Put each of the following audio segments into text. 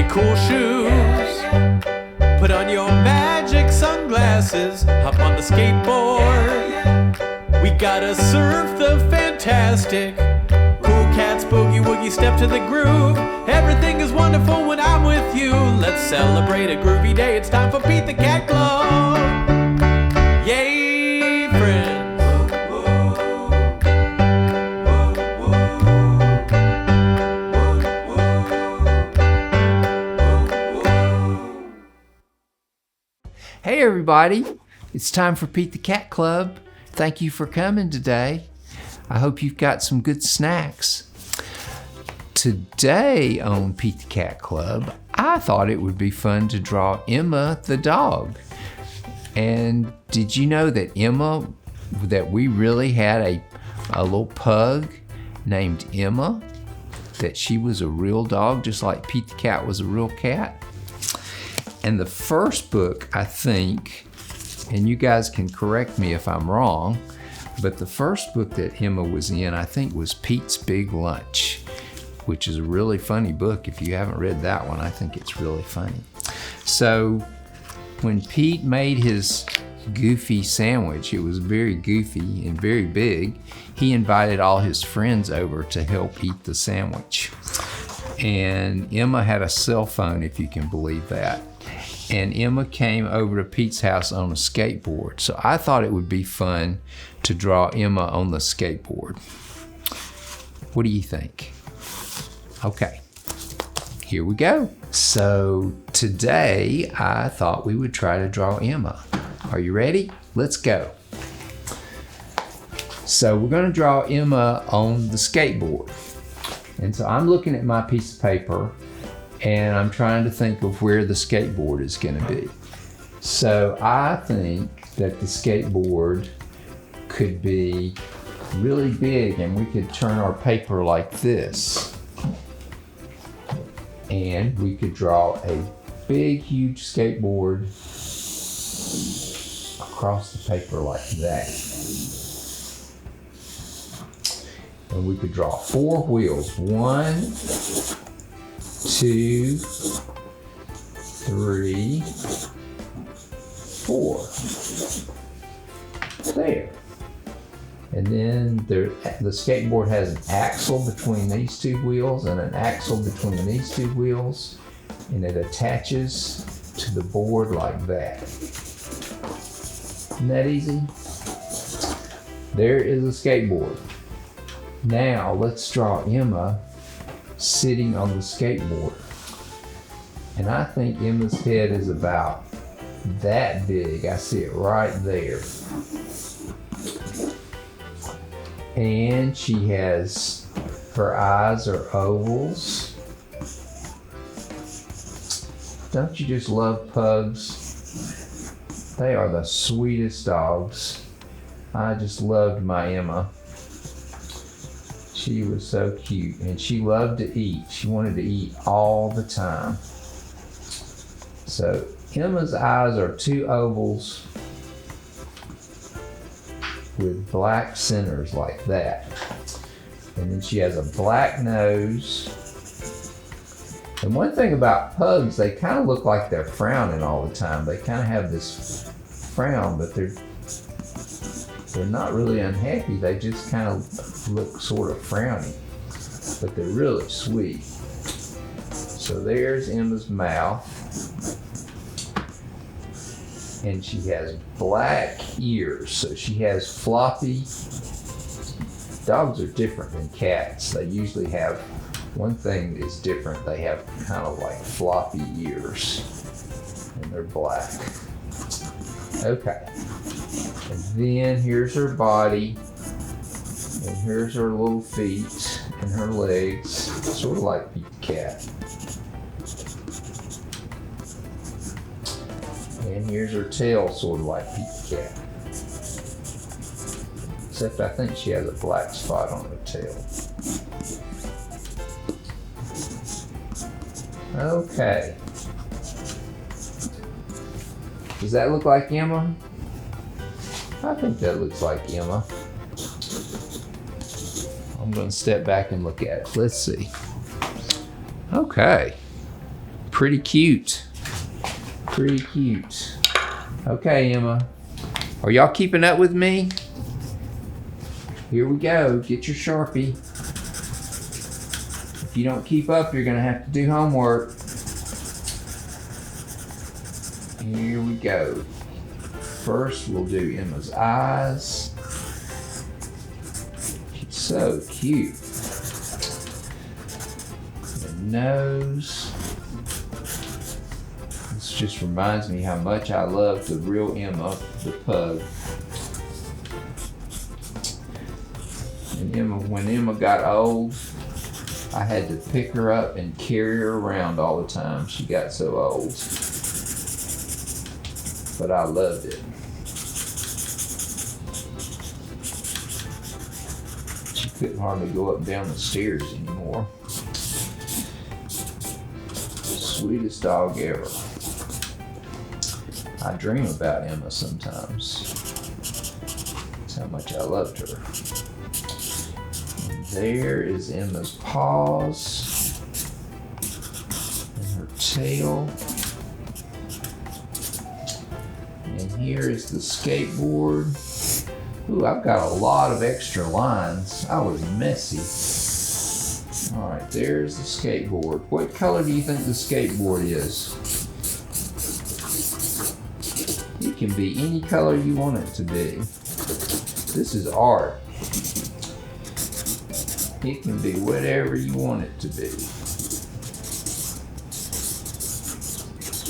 cool shoes. Put on your magic sunglasses, hop on the skateboard. We gotta surf the fantastic. Cool cats, boogie woogie, step to the groove. Everything is wonderful when I'm with you. Let's celebrate a groovy day. It's time for Pete the Cat Club. Yay, friends. Hey everybody, it's time for Pete the Cat Club. Thank you for coming today. I hope you've got some good snacks. Today on Pete the Cat Club, I thought it would be fun to draw Emma the dog. And did you know that we really had a little pug named Emma? That she was a real dog, just like Pete the Cat was a real cat? And the first book, I think, and you guys can correct me if I'm wrong, but the first book that Emma was in, I think, was Pete's Big Lunch, which is a really funny book. If you haven't read that one, I think it's really funny. So when Pete made his goofy sandwich, it was very goofy and very big, he invited all his friends over to help eat the sandwich. And Emma had a cell phone, if you can believe that. And Emma came over to Pete's house on a skateboard. So I thought it would be fun to draw Emma on the skateboard. What do you think? Okay, here we go. So today I thought we would try to draw Emma. Are you ready? Let's go. So we're gonna draw Emma on the skateboard. And so I'm looking at my piece of paper and I'm trying to think of where the skateboard is gonna be. So I think that the skateboard could be really big and we could turn our paper like this. And we could draw a big, huge skateboard across the paper like that. And we could draw 4 wheels. 1, 2, 3, 4. There. And then the skateboard has an axle between these 2 wheels and an axle between these 2 wheels. And it attaches to the board like that. Isn't that easy? There is a skateboard. Now let's draw Emma sitting on the skateboard. And I think Emma's head is about that big. I see it right there. And her eyes are ovals. Don't you just love pugs? They are the sweetest dogs. I just loved my Emma. She was so cute and she loved to eat. She wanted to eat all the time. So Emma's eyes are 2 ovals with black centers like that. And then she has a black nose. And one thing about pugs, they kind of look like they're frowning all the time. They kind of have this frown, but they're not really unhappy. They just kind of look sort of frowny, but they're really sweet. So there's Emma's mouth. And she has black ears, so she has floppy. Dogs are different than cats. They usually have one thing that is different. They have kind of like floppy ears, and they're black. Okay. And then here's her body, and here's her little feet and her legs, sort of like Pete the Cat. And here's her tail, sort of like Pete the Cat. Except I think she has a black spot on her tail. Okay. Does that look like Emma? I think that looks like Emma. I'm going to step back and look at it. Let's see. Okay. pretty cute. Pretty cute. Okay, Emma. Are y'all keeping up with me? Here we go. Get your Sharpie. If you don't keep up, you're going to have to do homework. Here we go. First, we'll do Emma's eyes. She's so cute. The nose. This just reminds me how much I love the real Emma the Pug. And when Emma got old, I had to pick her up and carry her around all the time. She got so old. But I loved it. She couldn't hardly go up and down the stairs anymore. Sweetest dog ever. I dream about Emma sometimes. That's how much I loved her. And there is Emma's paws and her tail. And here is the skateboard. Ooh, I've got a lot of extra lines. I was messy. All right, there's the skateboard. What color do you think the skateboard is? It can be any color you want it to be. This is art. It can be whatever you want it to be.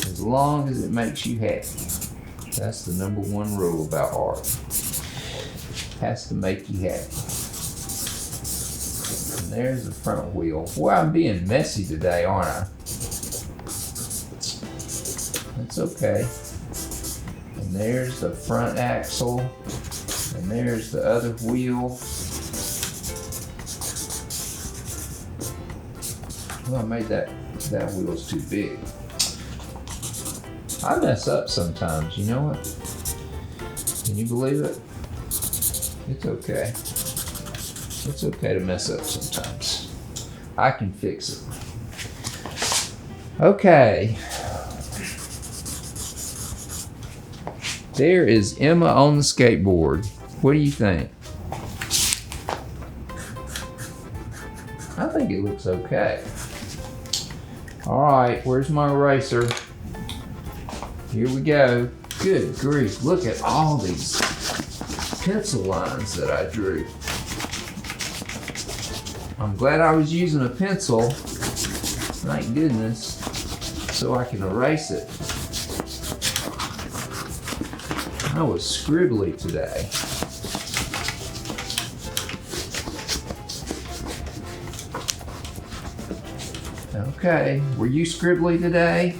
As long as it makes you happy. That's the number one rule about art. It has to make you happy. And there's the front wheel. Boy, I'm being messy today, aren't I? That's okay. And there's the front axle. And there's the other wheel. Well, I made that wheel's too big. I mess up sometimes, you know what? Can you believe it? It's okay. It's okay to mess up sometimes. I can fix it. Okay. There is Emma on the skateboard. What do you think? I think it looks okay. All right, where's my eraser? Here we go. Good grief, look at all these pencil lines that I drew. I'm glad I was using a pencil, thank goodness, so I can erase it. I was scribbly today. Okay, were you scribbly today?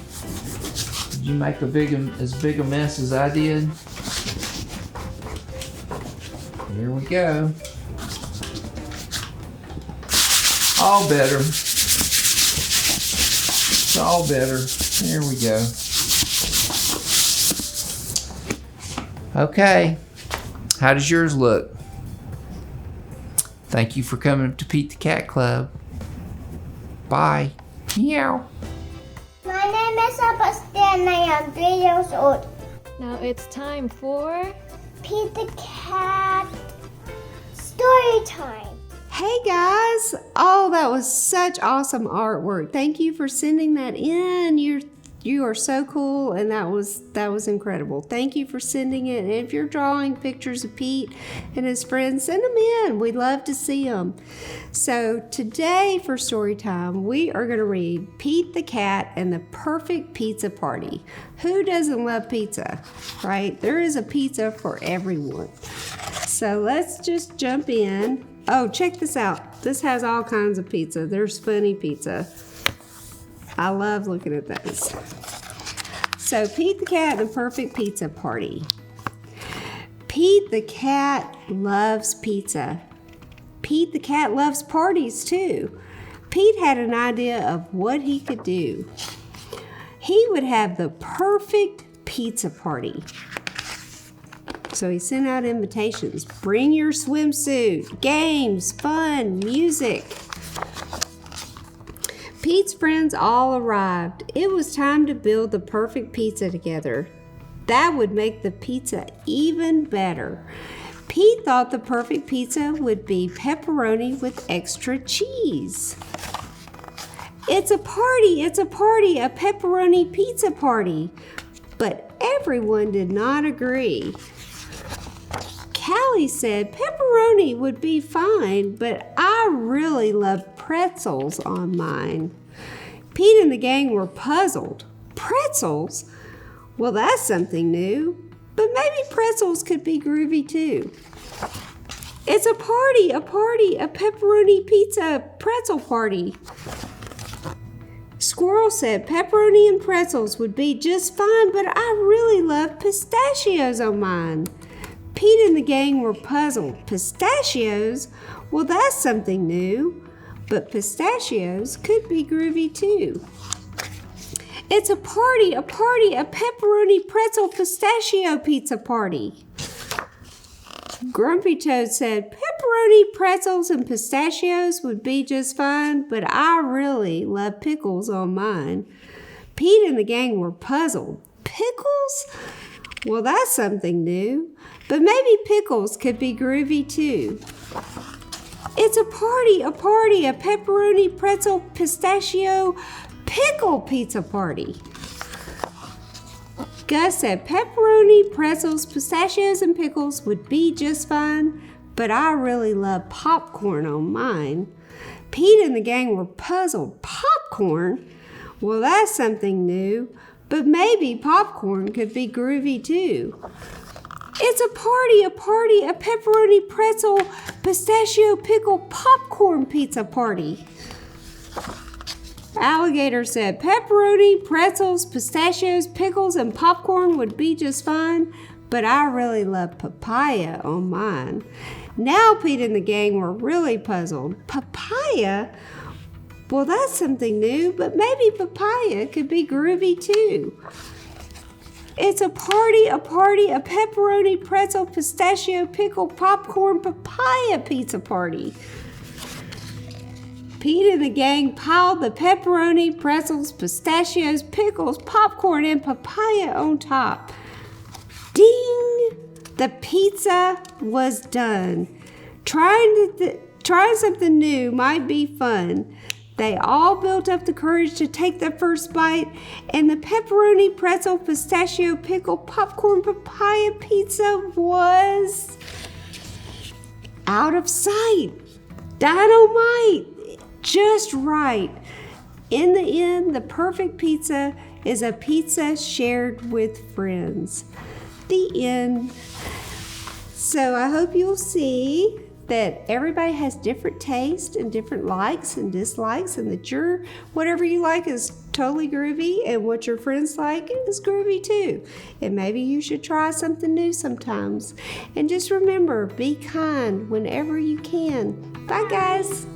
Did you make as big a mess as I did? Here we go. All better. It's all better. There we go. Okay. How does yours look? Thank you for coming to Pete the Cat Club. Bye. Meow. My name is Sebastian and I am 3 years old. Now it's time for Pete the Cat story time. Hey guys! Oh, that was such awesome artwork. Thank you for sending that in. You are so cool, and that was incredible. Thank you for sending it. And if you're drawing pictures of Pete and his friends, send them in. We'd love to see them. So today for story time, we are going to read Pete the Cat and the Perfect Pizza Party. Who doesn't love pizza, right? There is a pizza for everyone. So let's just jump in. Oh, check this out. This has all kinds of pizza. There's funny pizza. I love looking at those. So, Pete the Cat and the Perfect Pizza Party. Pete the Cat loves pizza. Pete the Cat loves parties too. Pete had an idea of what he could do. He would have the perfect pizza party. So he sent out invitations. Bring your swimsuit, games, fun, music. Pete's friends all arrived. It was time to build the perfect pizza together. That would make the pizza even better. Pete thought the perfect pizza would be pepperoni with extra cheese. It's a party, a pepperoni pizza party. But everyone did not agree. Callie said pepperoni would be fine, but I really love pretzels on mine. Pete and the gang were puzzled. Pretzels? Well, that's something new. But maybe pretzels could be groovy too. It's a party, a pepperoni pizza pretzel party. Squirrel said pepperoni and pretzels would be just fine, but I really love pistachios on mine. Pete and the gang were puzzled. Pistachios? Well, that's something new. But pistachios could be groovy too. It's a party, a pepperoni pretzel pistachio pizza party. Grumpy Toad said pepperoni, pretzels, and pistachios would be just fine, but I really love pickles on mine. Pete and the gang were puzzled. Pickles? Well, that's something new, but maybe pickles could be groovy too. It's a party, a pepperoni, pretzel, pistachio, pickle pizza party. Gus said pepperoni, pretzels, pistachios, and pickles would be just fine, but I really love popcorn on mine. Pete and the gang were puzzled. Popcorn? Well, that's something new, but maybe popcorn could be groovy too. It's a party, a pepperoni, pretzel, pistachio, pickle, popcorn pizza party. Alligator said pepperoni, pretzels, pistachios, pickles, and popcorn would be just fine, but I really love papaya on mine. Now Pete and the gang were really puzzled. Papaya? Well, that's something new, but maybe papaya could be groovy too. It's a party, a pepperoni, pretzel, pistachio, pickle, popcorn, papaya pizza party. Pete and the gang piled the pepperoni, pretzels, pistachios, pickles, popcorn, and papaya on top. Ding! The pizza was done. Trying something new might be fun. They all built up the courage to take the first bite, and the pepperoni, pretzel, pistachio, pickle, popcorn, papaya pizza was out of sight. Dynamite! Just right. In the end, the perfect pizza is a pizza shared with friends. The end. So I hope you'll see that everybody has different tastes and different likes and dislikes, and that whatever you like is totally groovy, and what your friends like is groovy too. And maybe you should try something new sometimes. And just remember, be kind whenever you can. Bye, guys.